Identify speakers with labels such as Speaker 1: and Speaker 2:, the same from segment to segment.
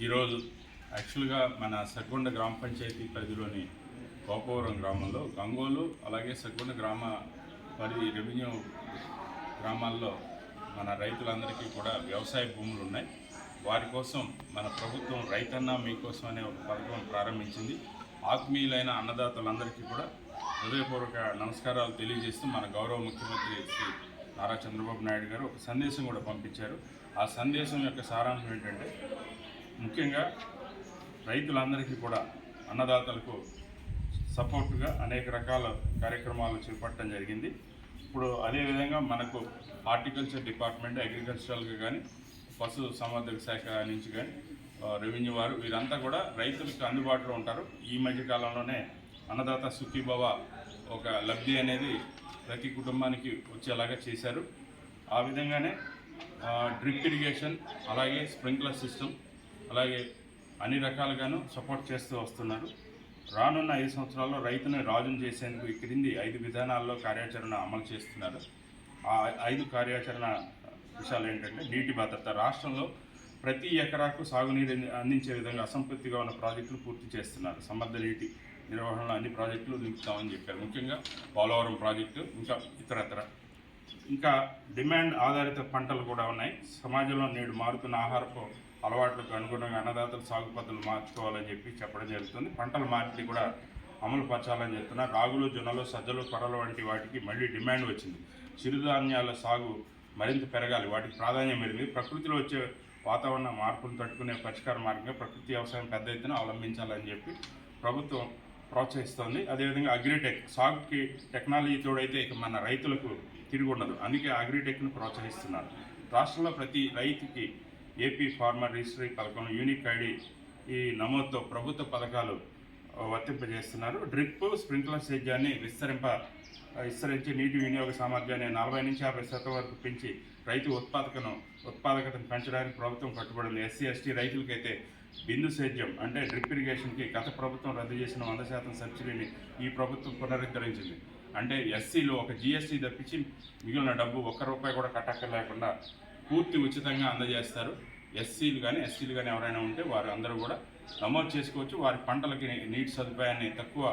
Speaker 1: ఈరోజు యాక్చువల్గా మన సగ్గుండ గ్రామ పంచాయతీ పరిధిలోని గోపవరం గ్రామంలో గంగోలు అలాగే సగ్గుండ గ్రామ రెవెన్యూ గ్రామాల్లో మన రైతులందరికీ కూడా వ్యవసాయ భూములు ఉన్నాయి. వారి కోసం మన ప్రభుత్వం రైతన్న మీకోసం అనే ఒక పథకం ప్రారంభించింది. ఆత్మీయులైన అన్నదాతలందరికీ కూడా హృదయపూర్వక నమస్కారాలు తెలియజేస్తూ మన గౌరవ ముఖ్యమంత్రి శ్రీ నారా చంద్రబాబు నాయుడు గారు ఒక సందేశం కూడా పంపించారు. ఆ సందేశం యొక్క సారాంశం ఏంటంటే, ముఖ్యంగా రైతులందరికీ కూడా అన్నదాతలకు సపోర్టుగా అనేక రకాల కార్యక్రమాలు చేపట్టడం జరిగింది. ఇప్పుడు అదేవిధంగా మనకు హార్టికల్చర్ డిపార్ట్మెంట్, అగ్రికల్చరల్గా కానీ, పశు సంవర్ధక శాఖ నుంచి కానీ, రెవెన్యూ వారు వీరంతా కూడా రైతులకు అందుబాటులో ఉంటారు. ఈ మధ్యకాలంలోనే అన్నదాత సుఖీభవ ఒక లబ్ధి అనేది ప్రతి కుటుంబానికి వచ్చేలాగా చేశారు. ఆ విధంగానే డ్రిప్ ఇరిగేషన్, అలాగే స్ప్రింక్లర్ సిస్టమ్, అలాగే అన్ని రకాలుగాను సపోర్ట్ చేస్తూ వస్తున్నారు. రానున్న 5 సంవత్సరాల్లో రైతుని రాజును చేసేందుకు ఈ క్రింది 5 విధానాల్లో కార్యాచరణ అమలు చేస్తున్నారు. ఆ 5 కార్యాచరణ విషయాలు ఏంటంటే, నీటి భద్రత. రాష్ట్రంలో ప్రతి ఎకరాకు సాగునీరు అందించే విధంగా అసంపూర్తిగా ఉన్న ప్రాజెక్టులు పూర్తి చేస్తున్నారు. సమర్థ నీటి నిర్వహణలో అన్ని ప్రాజెక్టులు నింపుతామని చెప్పారు. ముఖ్యంగా పోలవరం ప్రాజెక్టు, ఇంకా ఇతరత్ర. ఇంకా డిమాండ్ ఆధారిత పంటలు కూడా ఉన్నాయి. సమాజంలో నేడు మారుతున్న ఆహారపు అలవాట్లకు అనుగుణంగా అన్నదాతలు సాగు పద్ధతులు మార్చుకోవాలని చెప్పడం జరుగుతుంది. పంటల మార్పిడి కూడా అమలు పరచాలని చెప్తున్నారు. రాగులు, జొన్నలు, సజ్జలు, కొర్రలు వంటి వాటికి మళ్ళీ డిమాండ్ వచ్చింది. చిరుధాన్యాల సాగు మరింత పెరగాలి, వాటికి ప్రాధాన్యం పెరిగింది. ప్రకృతిలో వచ్చే వాతావరణ మార్పులను తట్టుకునే పరిష్కార మార్గంగా ప్రకృతి వ్యవసాయం పెద్ద ఎత్తున అవలంబించాలని చెప్పి ప్రభుత్వం ప్రోత్సహిస్తోంది. అదేవిధంగా అగ్రిటెక్, సాగుకి టెక్నాలజీ తోడైతే ఇక మన రైతులకు తిరిగి ఉండదు. అందుకే అగ్రిటెక్ను ప్రోత్సహిస్తున్నారు. రాష్ట్రంలో ప్రతి రైతుకి ఏపీ ఫార్మర్ రిజిస్ట్రీ పథకం, యూనిక్ ఐడి ఈ నమోదుతో ప్రభుత్వ పథకాలు వర్తింపజేస్తున్నారు. డ్రిప్, స్ప్రింక్లర్ సేద్యాన్ని విస్తరించి నీటి వినియోగ సామర్థ్యాన్ని 40 నుంచి 50% వరకు పెంచి రైతు ఉత్పాదకతను పెంచడానికి ప్రభుత్వం కట్టుబడింది. ఎస్సీ, ఎస్టీ రైతులకైతే బిందు సేద్యం అంటే డ్రిప్ ఇరిగేషన్కి గత ప్రభుత్వం రద్దు చేసిన 100% సబ్సిడీని ఈ ప్రభుత్వం పునరుద్ధరించింది. అంటే ఎస్సీలో ఒక జీఎస్టీ తప్పించి మిగిలిన డబ్బు ₹1 కూడా కట్టక్కర్లేకుండా పూర్తి ఉచితంగా అందజేస్తారు. ఎస్సీలు కానీ, ఎస్టీలు కానీ ఎవరైనా ఉంటే వారు అందరూ కూడా నమోదు చేసుకోవచ్చు. వారి పంటలకి నీటి సదుపాయాన్ని తక్కువ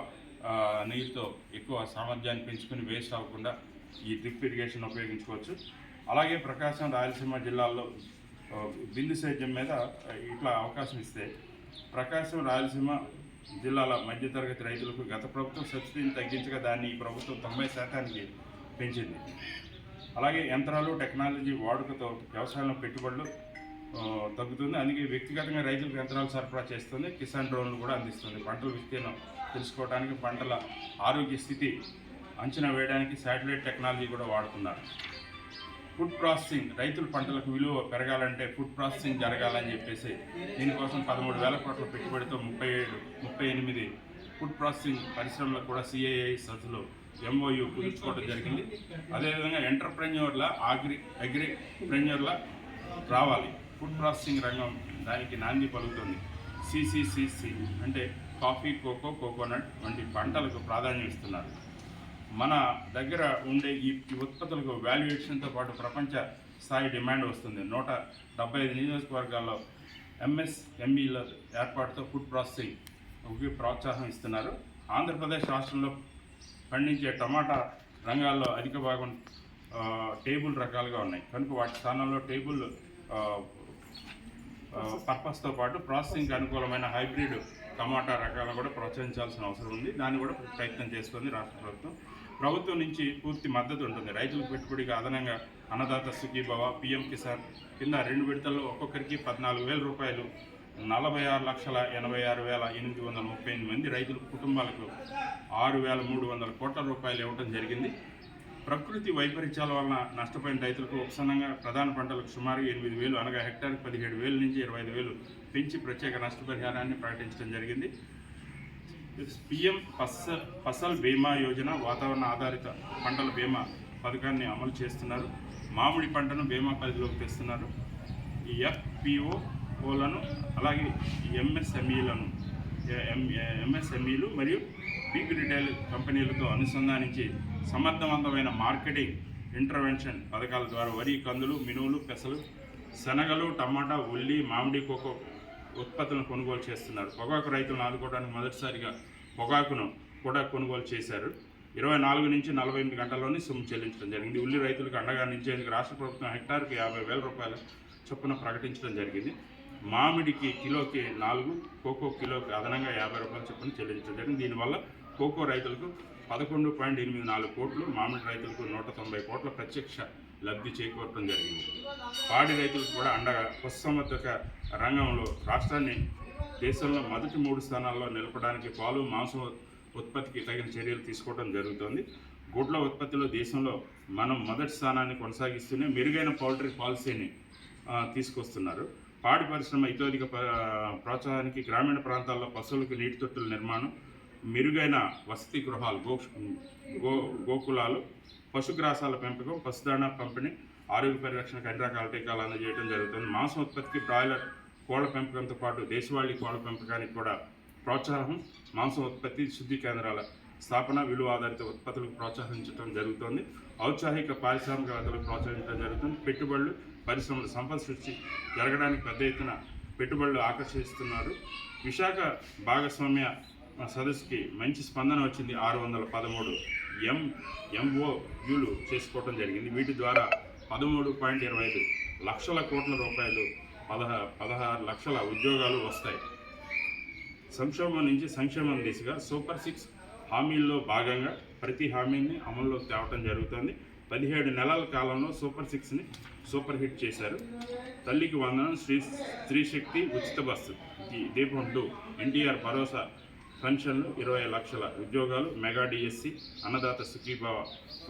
Speaker 1: నీరుతో ఎక్కువ సామర్థ్యాన్ని పెంచుకుని వేస్ట్ అవ్వకుండా ఈ డ్రిప్ ఇరిగేషన్ ఉపయోగించుకోవచ్చు. అలాగే ప్రకాశం, రాయలసీమ జిల్లాల్లో బిందు సేద్యం మీద ఇట్లా అవకాశం ఇస్తే, ప్రకాశం, రాయలసీమ జిల్లాల మధ్యతరగతి రైతులకు గత ప్రభుత్వం సబ్సిడీని తగ్గించగా దాన్ని ఈ ప్రభుత్వం 90% పెంచింది. అలాగే యంత్రాలు, టెక్నాలజీ వాడుకతో వ్యవసాయంలో పెట్టుబడులు తగ్గుతుంది. అందుకే వ్యక్తిగతంగా రైతులకు యంత్రాలు సరఫరా చేస్తుంది. కిసాన్ డ్రోన్లు కూడా అందిస్తుంది. పంటల విస్తీర్ణం తెలుసుకోవడానికి, పంటల ఆరోగ్య స్థితి అంచనా వేయడానికి శాటిలైట్ టెక్నాలజీ కూడా వాడుతున్నారు. ఫుడ్ ప్రాసెసింగ్, రైతుల పంటలకు విలువ పెరగాలంటే ఫుడ్ ప్రాసెసింగ్ జరగాలని చెప్పేసి దీనికోసం 13,000 కోట్ల పెట్టుబడితో 38 ఫుడ్ ప్రాసెసింగ్ పరిశ్రమలకు కూడా CII సదస్సులో MOU కుదుర్చుకోవడం జరిగింది. అదేవిధంగా ఎంటర్ప్రెన్యూర్ల, అగ్రిప్రెన్యూర్ల రావాలి. ఫుడ్ ప్రాసెసింగ్ రంగం దానికి నాంది పలుకుతుంది. CCCC అంటే కాఫీ, కోకో, కోకోనట్ వంటి పంటలకు ప్రాధాన్యం ఇస్తున్నారు. మన దగ్గర ఉండే ఈ ఉత్పత్తులకు వాల్యుయేషన్తో పాటు ప్రపంచ స్థాయి డిమాండ్ వస్తుంది. 175 నియోజకవర్గాల్లో MSMEల ఏర్పాటుతో ఫుడ్ ప్రాసెసింగ్కి ప్రోత్సాహం ఇస్తున్నారు. ఆంధ్రప్రదేశ్ రాష్ట్రంలో పండించే టమాటా రంగాల్లో అధిక భాగం టేబుల్ రకాలుగా ఉన్నాయి. కనుక వాటి స్థానంలో టేబుల్ పర్పస్తో పాటు ప్రాసెసింగ్కి అనుకూలమైన హైబ్రిడ్ టమాటా రకాలను కూడా ప్రోత్సహించాల్సిన అవసరం ఉంది. దాన్ని కూడా ప్రయత్నం చేస్తుంది రాష్ట్ర ప్రభుత్వం. ప్రభుత్వం నుంచి పూర్తి మద్దతు ఉంటుంది. రైతులకు పెట్టుబడికి అదనంగా అన్నదాత సుఖీభవ, PM కిసాన్ కింద 2 విడతల్లో ఒక్కొక్కరికి ₹14,000, 46,86,838 మంది రైతుల కుటుంబాలకు ₹6,300 కోట్ల ఇవ్వడం జరిగింది. ప్రకృతి వైపరీత్యాల వలన నష్టపోయిన రైతులకు ఉపశమనంగా ప్రధాన పంటలకు సుమారు 8,000, అనగా హెక్టార్కి 17,000 నుంచి 25,000 పెంచి ప్రత్యేక నష్టపరిహారాన్ని ప్రకటించడం జరిగింది. PM ఫసల్ బీమా యోజన, వాతావరణ ఆధారిత పంటల బీమా పథకాన్ని అమలు చేస్తున్నారు. మామిడి పంటను బీమా పరిధిలోకి తెస్తున్నారు. ఈ FPOలను అలాగే MSMEలు మరియు బిగ్ రిటైల్ కంపెనీలతో అనుసంధానించి సమర్థవంతమైన మార్కెటింగ్ ఇంటర్వెన్షన్ పథకాల ద్వారా వరి, కందులు, మినువులు, పెసలు, శనగలు, టమాటా, ఉల్లి, మామిడి, కోకో ఉత్పత్తులను కొనుగోలు చేస్తున్నారు. పొగాకు రైతులను ఆదుకోవడానికి మొదటిసారిగా పొగాకును కూడా కొనుగోలు చేశారు. 24 నుంచి 48 గంటల్లోనే సొమ్ము చెల్లించడం జరిగింది. ఉల్లి రైతులకు అండగా నిలిచేందుకు రాష్ట్ర ప్రభుత్వం హెక్టార్కి 50,000 రూపాయల చొప్పున ప్రకటించడం జరిగింది. మామిడికి కిలోకి 4, కోకో కిలోకి అదనంగా 50 రూపాయల చొప్పున చెల్లించడం జరిగింది. దీనివల్ల కోకో రైతులకు 11.84 కోట్లు, మామిడి రైతులకు 190 కోట్ల ప్రత్యక్ష లబ్ధి చేకూరటం జరిగింది. పాడి రైతులకు కూడా అండగా పశుసంవర్ధక రంగంలో రాష్ట్రాన్ని దేశంలో మొదటి 3 స్థానాల్లో నిలపడానికి పాలు, మాంసం ఉత్పత్తికి తగిన చర్యలు తీసుకోవడం జరుగుతోంది. గుడ్ల ఉత్పత్తిలో దేశంలో మనం మొదటి స్థానాన్ని కొనసాగిస్తూనే మెరుగైన పౌల్ట్రీ పాలసీని తీసుకొస్తున్నారు. పాడి పరిశ్రమ ఇతోధిక ప్రోత్సాహానికి గ్రామీణ ప్రాంతాల్లో పశువులకు నీటి తొట్టుల నిర్మాణం, మెరుగైన వసతి గృహాలు, గోకులాలు, పశుగ్రాసాల పెంపకం, పశుదాణా పంపిణీ, ఆరోగ్య పరిరక్షణకు అన్ని రకాల టీకాలు అందజేయడం జరుగుతుంది. మాంసం ఉత్పత్తికి బ్రాయిలర్ కోళ్ల పెంపకంతో పాటు దేశవాళీ కోళ్ల పెంపకానికి కూడా ప్రోత్సాహం, మాంసం ఉత్పత్తి, శుద్ధి కేంద్రాల స్థాపన, విలువ ఆధారిత ఉత్పత్తులకు ప్రోత్సహించడం జరుగుతుంది. ఔత్సాహిక పారిశ్రామికవేత్తలకు ప్రోత్సహించడం జరుగుతుంది. పెట్టుబడులు, పరిశ్రమల సంపద సృష్టి జరగడానికి పెద్ద ఎత్తున పెట్టుబడులు ఆకర్షిస్తున్నారు. విశాఖ భాగస్వామ్య సదస్సుకి మంచి స్పందన వచ్చింది. 613 MOUలు చేసుకోవడం జరిగింది. వీటి ద్వారా 13.25 లక్షల కోట్ల రూపాయలు, 16 లక్షల ఉద్యోగాలు వస్తాయి. సంక్షోభం నుంచి సంక్షేమం దిశగా సూపర్ 6 హామీల్లో భాగంగా ప్రతి హామీని అమల్లోకి తేవటం జరుగుతుంది. 17 నెలల కాలంలో సూపర్ 6ని సూపర్ హిట్ చేశారు. తల్లికి వందనం, స్త్రీ శక్తి, ఉచిత బస్సు, దీపం 2, ఎన్టీఆర్ భరోసా పెన్షన్లు, 20 లక్షల ఉద్యోగాలు, మెగా డిఎస్సి, అన్నదాత సుఖీభావ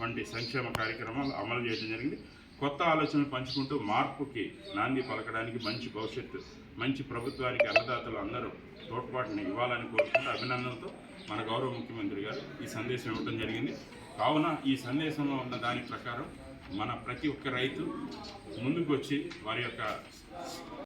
Speaker 1: వంటి సంక్షేమ కార్యక్రమాలు అమలు చేయడం జరిగింది. కొత్త ఆలోచనలు పంచుకుంటూ మార్పుకి నాంది పలకడానికి మంచి భవిష్యత్తు, మంచి ప్రభుత్వానికి అన్నదాతలు అందరూ తోడ్పాటుని ఇవ్వాలని కోరుకుంటూ అభినందనతో మన గౌరవ ముఖ్యమంత్రి గారు ఈ సందేశం ఇవ్వడం జరిగింది. కావున ఈ సందేశంలో ఉన్న దాని ప్రకారం మన ప్రతి ఒక్క రైతు ముందుకు వచ్చి వారి యొక్క